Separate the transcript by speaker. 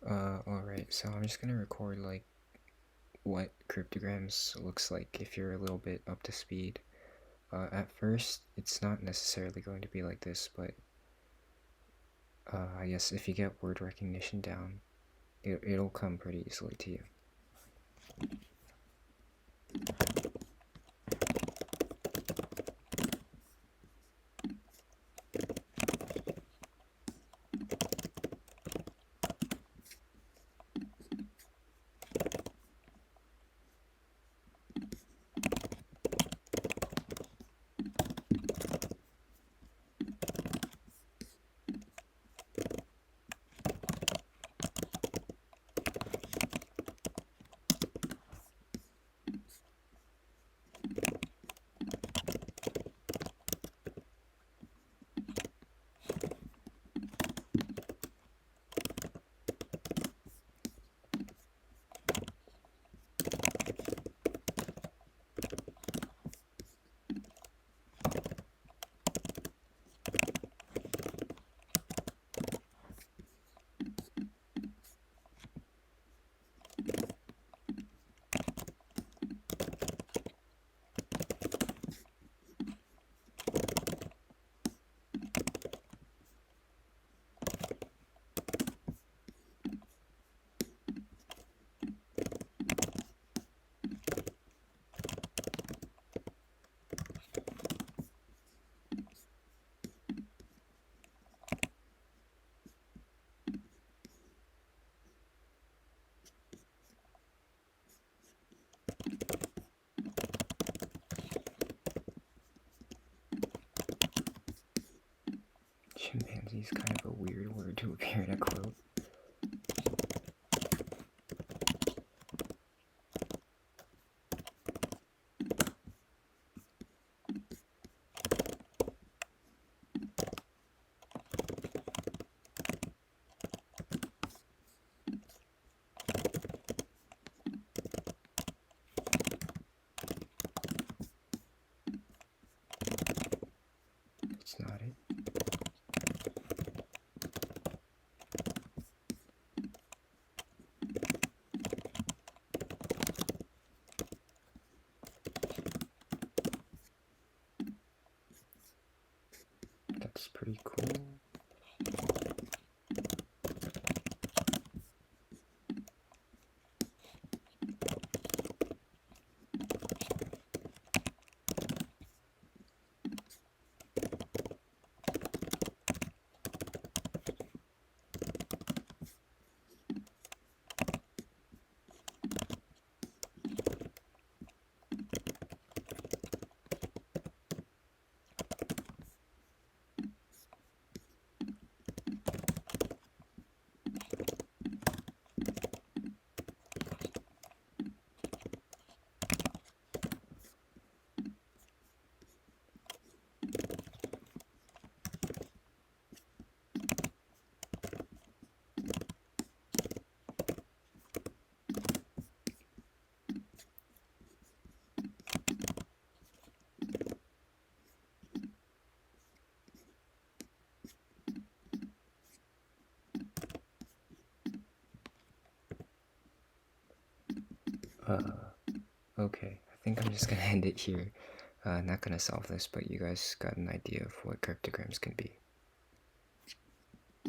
Speaker 1: Alright, so I'm just gonna record like what cryptograms looks like if you're a little bit up to speed. At first, it's not necessarily going to be like this, but I guess if you get word recognition down, it'll come pretty easily to you. Chimpanzee is kind of a weird word to appear in a quote. It's not it. That's pretty cool. Okay, I think I'm just gonna end it here. Not gonna solve this, but you guys got an idea of what cryptograms can be.